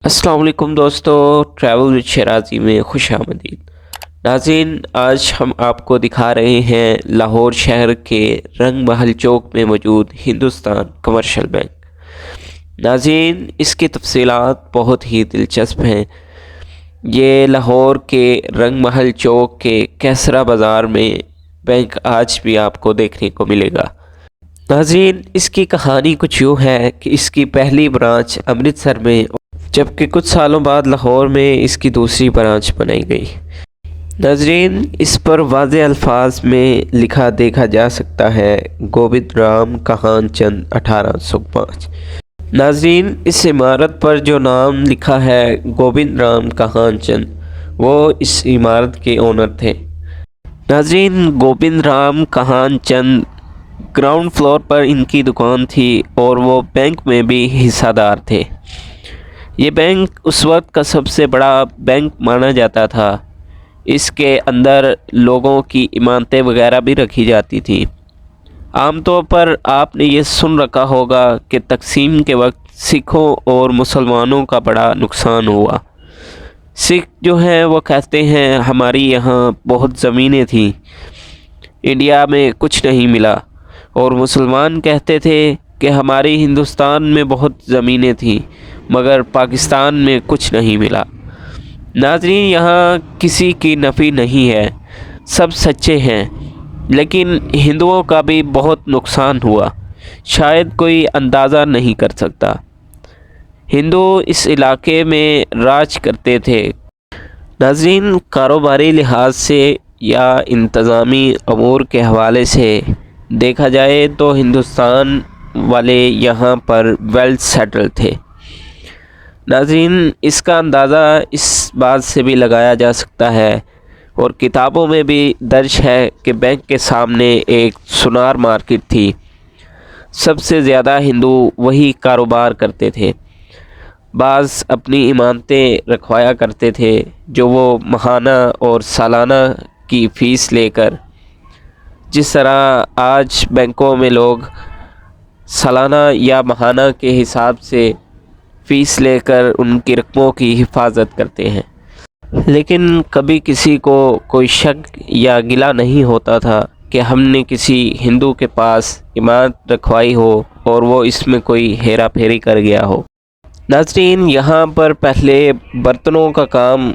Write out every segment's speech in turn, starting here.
अस्सलाम वालेकुम दोस्तों, ट्रैवल विद शराजी में खुश आमदीद। नाज़रीन, आज हम आपको दिखा रहे हैं लाहौर शहर के रंग महल चौक में मौजूद हिंदुस्तान कमर्शियल बैंक। नाज़रीन, इसकी तफसीलात बहुत ही दिलचस्प हैं। ये लाहौर के रंग महल चौक के कैसरा बाज़ार में बैंक आज भी आपको देखने को मिलेगा। नाज़रीन, इसकी कहानी कुछ यूँ है कि इसकी पहली ब्रांच अमृतसर में, जबकि कुछ सालों बाद लाहौर में इसकी दूसरी ब्रांच बनाई गई। नाज़रीन, इस पर वाज़ेह अल्फाज में लिखा देखा जा सकता है गोविंद राम कहान चंद 1805। नाज़रीन, इस इमारत पर जो नाम लिखा है गोविंद राम कहान चंद, वो इस इमारत के ओनर थे। नाज़रीन, गोविंद राम कहान चंद ग्राउंड फ्लोर पर इनकी दुकान थी और वो बैंक में भी हिस्सादार थे। ये बैंक उस वक्त का सबसे बड़ा बैंक माना जाता था। इसके अंदर लोगों की इमानतें वगैरह भी रखी जाती थी। आमतौर पर आपने ये सुन रखा होगा कि तकसीम के वक्त सिखों और मुसलमानों का बड़ा नुकसान हुआ। सिख जो हैं वो कहते हैं हमारी यहाँ बहुत ज़मीनें थीं, इंडिया में कुछ नहीं मिला, और मुसलमान कहते थे कि हमारी हिंदुस्तान में बहुत ज़मीनें थीं मगर पाकिस्तान में कुछ नहीं मिला। नाज़रीन, यहाँ किसी की नफ़ी नहीं है, सब सच्चे हैं, लेकिन हिंदुओं का भी बहुत नुकसान हुआ, शायद कोई अंदाज़ा नहीं कर सकता। हिंदू इस इलाके में राज करते थे। नाज़रीन, कारोबारी लिहाज से या इंतज़ामी अमूर के हवाले से देखा जाए तो हिंदुस्तान वाले यहाँ पर वेल सेटल थे। नाज़रीन, इसका अंदाज़ा इस बात से भी लगाया जा सकता है और किताबों में भी दर्ज है कि बैंक के सामने एक सुनार मार्केट थी। सबसे ज़्यादा हिंदू वही कारोबार करते थे। बाज़ अपनी इमानतें रखवाया करते थे जो वो माहाना और सालाना की फ़ीस लेकर, जिस तरह आज बैंकों में लोग सालाना या माहाना के हिसाब से फ़ीस लेकर उनकी रकमों की हिफाजत करते हैं, लेकिन कभी किसी को कोई शक या गिला नहीं होता था कि हमने किसी हिंदू के पास इमारत रखवाई हो और वो इसमें कोई हेरा फेरी कर गया हो। नाज़रीन, यहाँ पर पहले बर्तनों का काम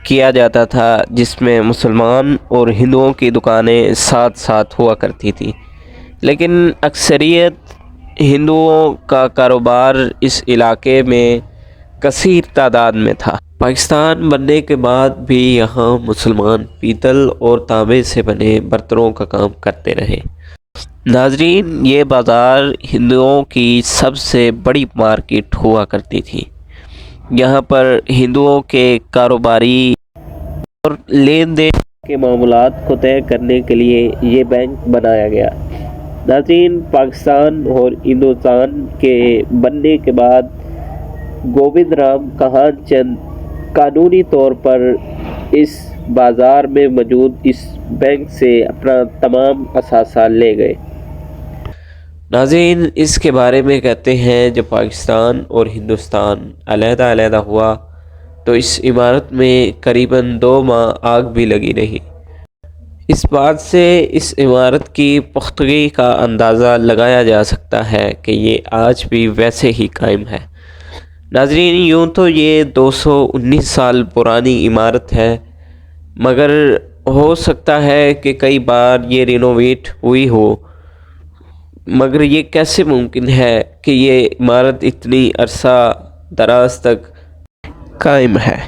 किया जाता था जिसमें मुसलमान और हिंदुओं की दुकानें साथ साथ हुआ करती थी, लेकिन अक्सरियत हिंदुओं का कारोबार इस इलाके में कसीर तादाद में था। पाकिस्तान बनने के बाद भी यहाँ मुसलमान पीतल और तांबे से बने बर्तनों का काम करते रहे। नाज़रीन, ये बाज़ार हिंदुओं की सबसे बड़ी मार्केट हुआ करती थी। यहाँ पर हिंदुओं के कारोबारी और लेन देन के मामलात को तय करने के लिए ये बैंक बनाया गया। नाज़रीन, पाकिस्तान और हिंदुस्तान के बनने के बाद गोविंद राम कहान चंद कानूनी तौर पर इस बाज़ार में मौजूद इस बैंक से अपना तमाम असासा ले गए। नाज़रीन, इसके बारे में कहते हैं जब पाकिस्तान और हिंदुस्तान अलहदा हुआ तो इस इमारत में करीबन 2 माह आग भी लगी रही। इस बात से इस इमारत की पुख्तगी का अंदाज़ा लगाया जा सकता है कि ये आज भी वैसे ही कायम है। नाज़रीन, यूँ तो ये 219 साल पुरानी इमारत है, मगर हो सकता है कि कई बार ये रिनोवेट हुई हो, मगर ये कैसे मुमकिन है कि ये इमारत इतनी अरसा दराज तक कायम है।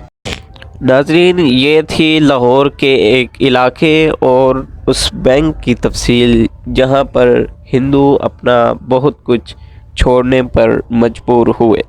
नाज़रीन, ये थी लाहौर के एक इलाके और उस बैंक की तफसील जहाँ पर हिंदू अपना बहुत कुछ छोड़ने पर मजबूर हुए।